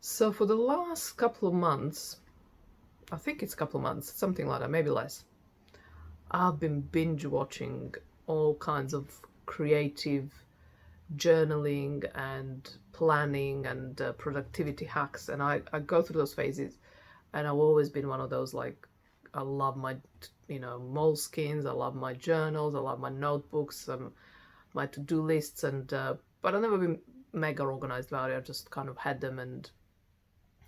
So for the last couple of months, I think it's a couple of months, something like that, maybe less, I've been binge watching all kinds of creative journaling and planning and productivity hacks. And I go through those phases. And I've always been one of those, like, I love my, moleskins, I love my journals, I love my notebooks, my to-do lists. But I've never been mega organized about it. I've just kind of had them and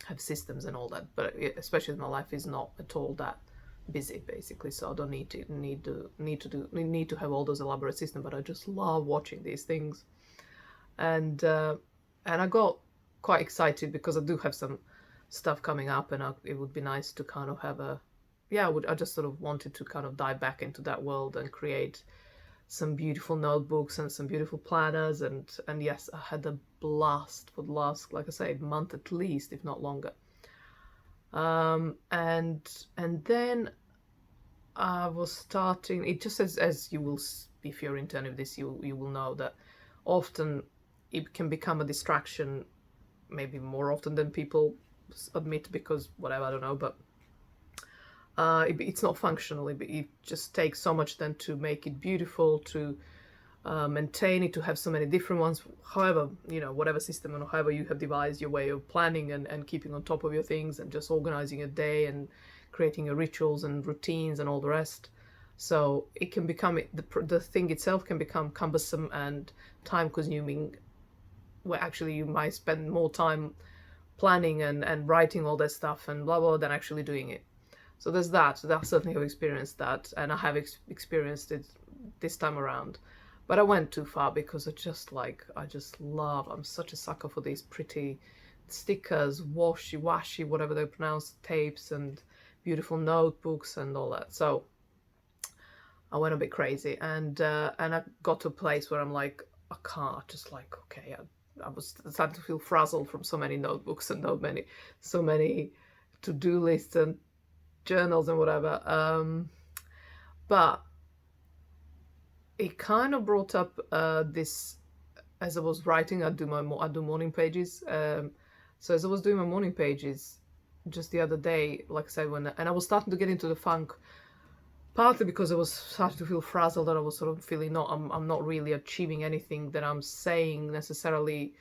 have systems and all that, but especially my life is not at all that busy basically, so I don't need to have all those elaborate systems. But I just love watching these things, and I got quite excited because I do have some stuff coming up, and it would be nice to kind of have I just sort of wanted to kind of dive back into that world and create some beautiful notebooks and some beautiful planners. And yes, I had a blast for the last, like I say, month at least, if not longer. And then I was starting. It just as you will, if you're into any of this, you will know that often it can become a distraction, maybe more often than people admit, because whatever, I don't know, but it's not functional. It just takes so much then to make it beautiful, to maintain it, to have so many different ones. However, whatever system and however you have devised your way of planning and keeping on top of your things and just organizing your day and creating your rituals and routines and all the rest. So it can become, the thing itself can become cumbersome and time consuming, where actually you might spend more time planning and writing all that stuff and blah blah than actually doing it. So there's that. I certainly have experienced that, and I have experienced it this time around. But I went too far because I just love, I'm such a sucker for these pretty stickers, washy, whatever they're pronounced, tapes and beautiful notebooks and all that. So I went a bit crazy, and I got to a place where I'm like, I can't, just like, okay, I was starting to feel frazzled from so many notebooks and so many to-do lists and journals and whatever. But it kind of brought up this, as I was writing. I do morning pages. So as I was doing my morning pages just the other day, like I said, and I was starting to get into the funk, partly because I was starting to feel frazzled, that I was sort of feeling I'm not really achieving anything that I'm saying necessarily,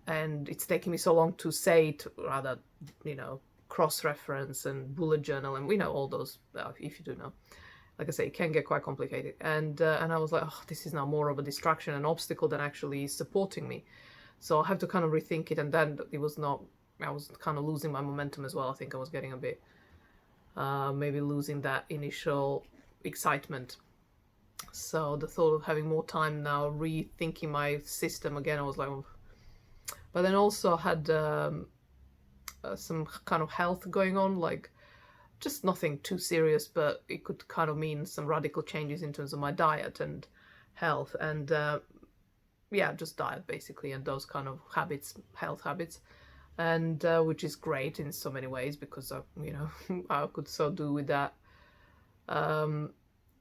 and it's taking me so long to say it, rather, cross-reference and bullet journal and all those, if you do know. Like I say, it can get quite complicated. And I was like, oh, this is now more of a distraction and obstacle than actually supporting me. So I have to kind of rethink it. And then it was not, I was kind of losing my momentum as well. I think I was getting a bit, maybe losing that initial excitement. So the thought of having more time now, rethinking my system again, I was like, oh. But then also I had some kind of health going on, like just nothing too serious, but it could kind of mean some radical changes in terms of my diet and health, and just diet basically, and those kind of habits, health habits, and which is great in so many ways, because I could so do with that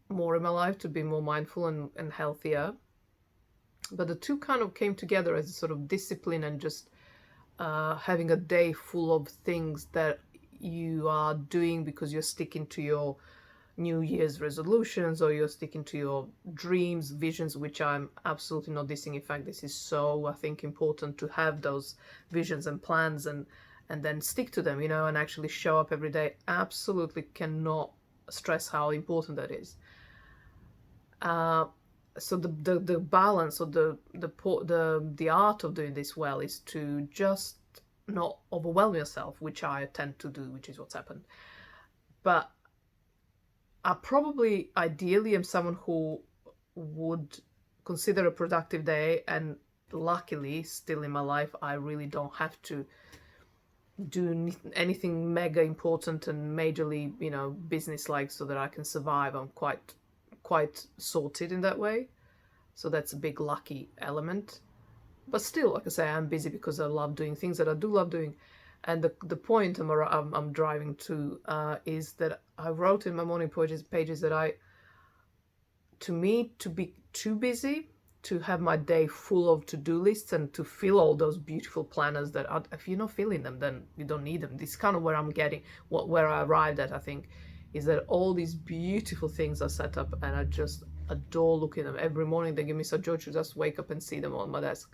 more in my life, to be more mindful and healthier. But the two kind of came together as a sort of discipline, and just having a day full of things that you are doing because you're sticking to your New Year's resolutions, or you're sticking to your dreams, visions, which I'm absolutely not dissing. In fact, this is so, I think, important to have those visions and plans, and then stick to them, and actually show up every day. Absolutely cannot stress how important that is. So the balance, or the art of doing this well, is to just not overwhelm yourself, which I tend to do, which is what's happened. But I probably ideally am someone who would consider a productive day, and luckily still in my life I really don't have to do anything mega important and majorly business like, so that I can survive. I'm quite sorted in that way, so that's a big lucky element. But still, like I say, I'm busy because I love doing things that I do love doing. And the point I'm driving to is that I wrote in my morning pages that to me, to be too busy to have my day full of to-do lists and to fill all those beautiful planners that are, if you're not filling them, then you don't need them. This is kind of where I'm getting, where I arrived at, I think, is that all these beautiful things are set up and I just adore looking at them. Every morning they give me such joy to just wake up and see them on my desk.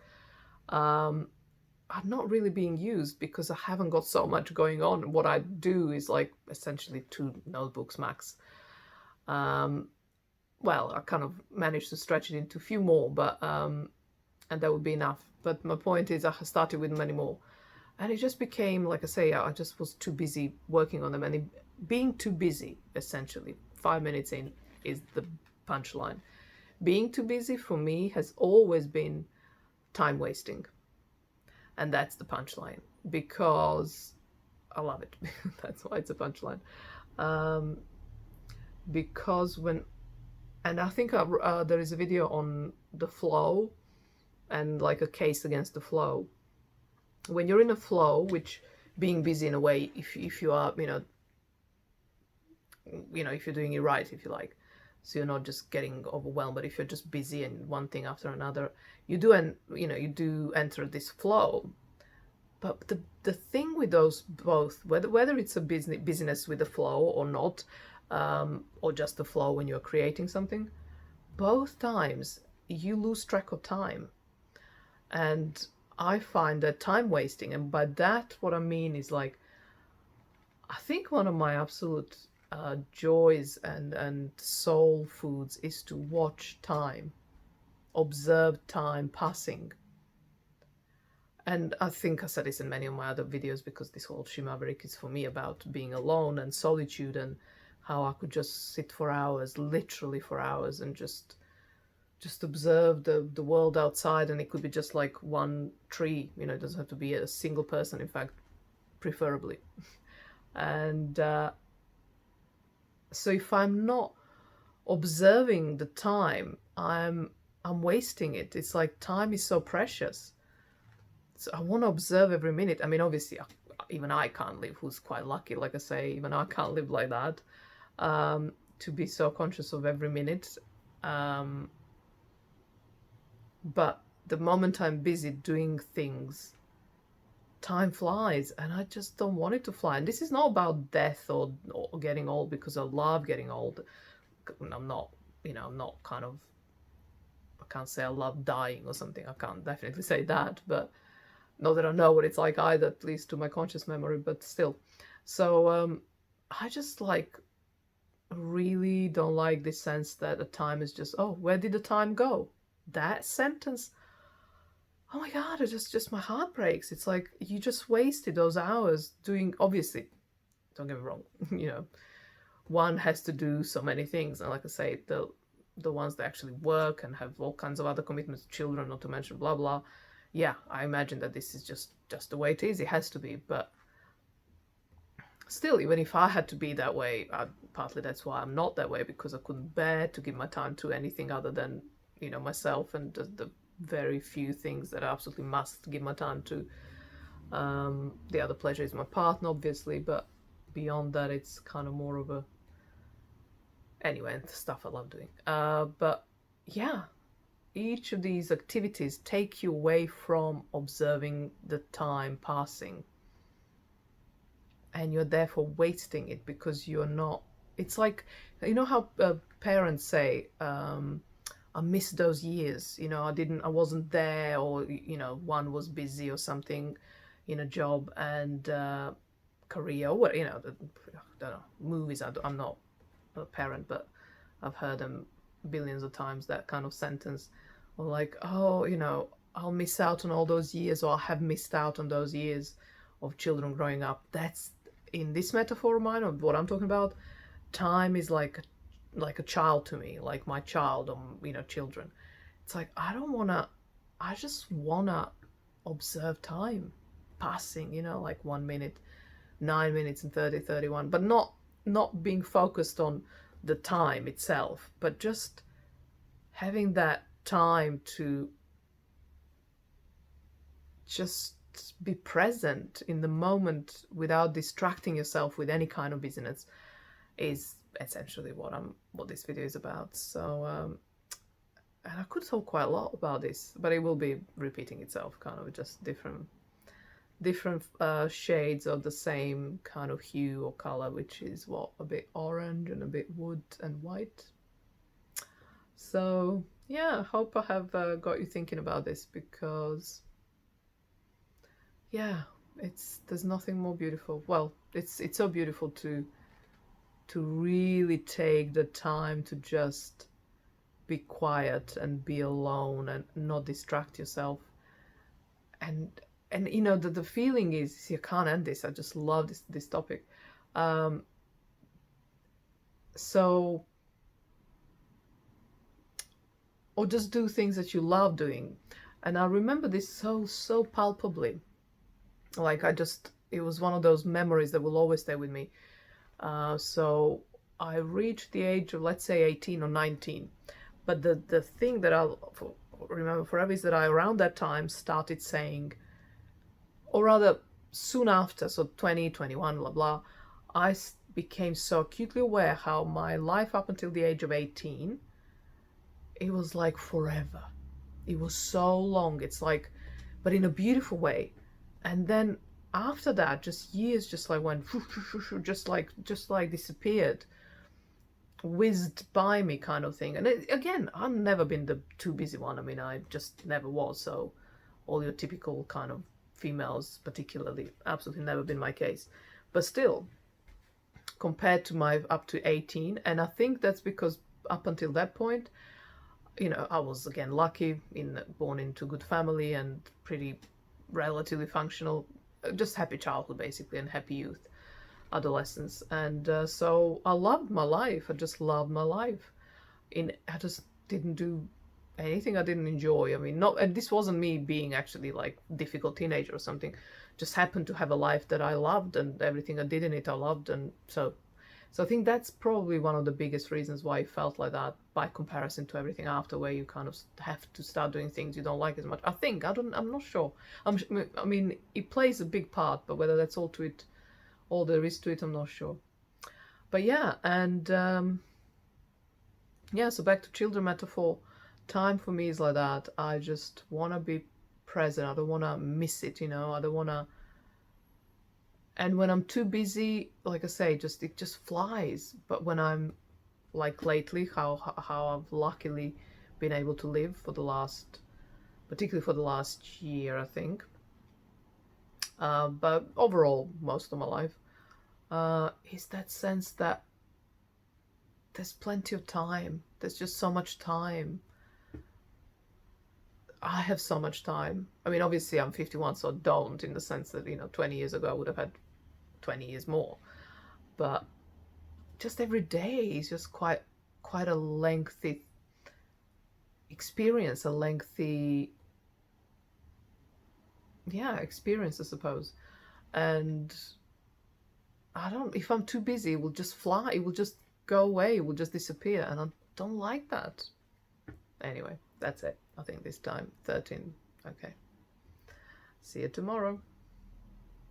Are not really being used because I haven't got so much going on. What I do is like essentially 2 notebooks max. Well, I kind of managed to stretch it into a few more, but and that would be enough. But my point is I started with many more. And it just became, like I say, I just was too busy working on them. And being too busy, essentially, 5 minutes in is the punchline. Being too busy for me has always been time wasting. And that's the punchline, because I love it. That's why it's a punchline. Because and I think there is a video on the flow and like a case against the flow. When you're in a flow, which being busy in a way, if you are, if you're doing it right, if you like, so you're not just getting overwhelmed, but if you're just busy and one thing after another, you do enter this flow. But the thing with those both, whether it's a business with a flow or not, or just the flow when you're creating something, both times you lose track of time. And I find that time wasting, and by that what I mean is, like, I think one of my absolute joys and soul foods is to watch time, observe time passing. And I think I said this in many of my other videos, because this whole Shimabrik is for me about being alone and solitude, and how I could just sit for hours, literally for hours, and just observe the world outside. And it could be just like one tree, it doesn't have to be a single person, in fact, preferably. And so if I'm not observing the time, I'm wasting it. It's like time is so precious. So I want to observe every minute. I mean, obviously, even I can't live, who's quite lucky, like I say, even I can't live like that, to be so conscious of every minute. But the moment I'm busy doing things, time flies, and I just don't want it to fly. And this is not about death or getting old, because I love getting old. I'm not, I'm not kind of, I can't say I love dying or something. I can't definitely say that, but not that I know what it's like either, at least to my conscious memory, but still. So I just really don't like this sense that the time is just, oh, where did the time go? That sentence, oh my God, it just my heart breaks. It's like you just wasted those hours doing, obviously, don't get me wrong, one has to do so many things. And like I say, the ones that actually work and have all kinds of other commitments, children, not to mention blah, blah. Yeah, I imagine that this is just the way it is. It has to be. But still, even if I had to be that way, partly that's why I'm not that way, because I couldn't bear to give my time to anything other than, myself and the very few things that I absolutely must give my time to. The other pleasure is my partner, obviously, but beyond that, it's kind of more of a, anyway, and stuff I love doing. But yeah, each of these activities take you away from observing the time passing, and you're therefore wasting it, because you're not, it's like, how parents say, I miss those years, I wasn't there, or one was busy or something in a job and career, or what, I don't know, movies. I'm not a parent, but I've heard them billions of times, that kind of sentence, or like, oh, I'll miss out on all those years, or I have missed out on those years of children growing up. That's, in this metaphor of mine, of what I'm talking about, time is like a child to me, like my child, or children. It's like I just wanna observe time passing, like 1 minute, 9 minutes and 30, 31, but not being focused on the time itself, but just having that time to just be present in the moment without distracting yourself with any kind of busyness, is essentially what this video is about. So and I could talk quite a lot about this, but it will be repeating itself, kind of just different shades of the same kind of hue or color, which is what, a bit orange and a bit wood and white. So yeah, I hope I have got you thinking about this, because yeah, there's nothing more beautiful. Well, it's so beautiful to really take the time to just be quiet and be alone and not distract yourself. And you know, the feeling is, you can't end this. I just love this topic. Um, so, or just do things that you love doing. And I remember this so palpably. Like, it was one of those memories that will always stay with me. So I reached the age of, let's say, 18 or 19. But the thing that I'll remember forever is that I, around that time, started saying, or rather soon after, so 20, 21, blah, blah, I became so acutely aware how my life up until the age of 18, it was like forever. It was so long. It's like, but in a beautiful way. And then after that, just years just like went, just like disappeared, whizzed by me, kind of thing. And again, I've never been the too busy one. I mean, I just never was. So all your typical kind of females, particularly, absolutely never been my case. But still, compared to my up to 18, and I think that's because up until that point, you know, I was again lucky, born into a good family and pretty relatively functional, just happy childhood basically, and happy youth, adolescence. And so I loved my life. I just loved my life. I just didn't do anything I didn't enjoy. I mean, not, and this wasn't me being actually like difficult teenager or something. Just happened to have a life that I loved, and everything I did in it I loved. And so I think that's probably one of the biggest reasons why it felt like that, by comparison to everything after, where you kind of have to start doing things you don't like as much. I'm not sure. I mean, it plays a big part, but whether that's all there is to it, I'm not sure. But yeah, and yeah, so back to children metaphor. Time for me is like that. I just want to be present. I don't want to miss it, you know. I don't want to. And when I'm too busy, like I say, it just flies. But when I'm, like lately, how I've luckily been able to live for the last, particularly for the last year, I think. But overall, most of my life, is that sense that there's plenty of time. There's just so much time. I have so much time. I mean, obviously I'm 51, so I don't, in the sense that, you know, 20 years ago I would have had 20 years more. But just every day is just quite a lengthy experience, a lengthy, yeah, experience, I suppose. And if I'm too busy, it will just fly. It will just go away. It will just disappear. And I don't like that. Anyway, that's it. I think this time 13. Okay. See you tomorrow.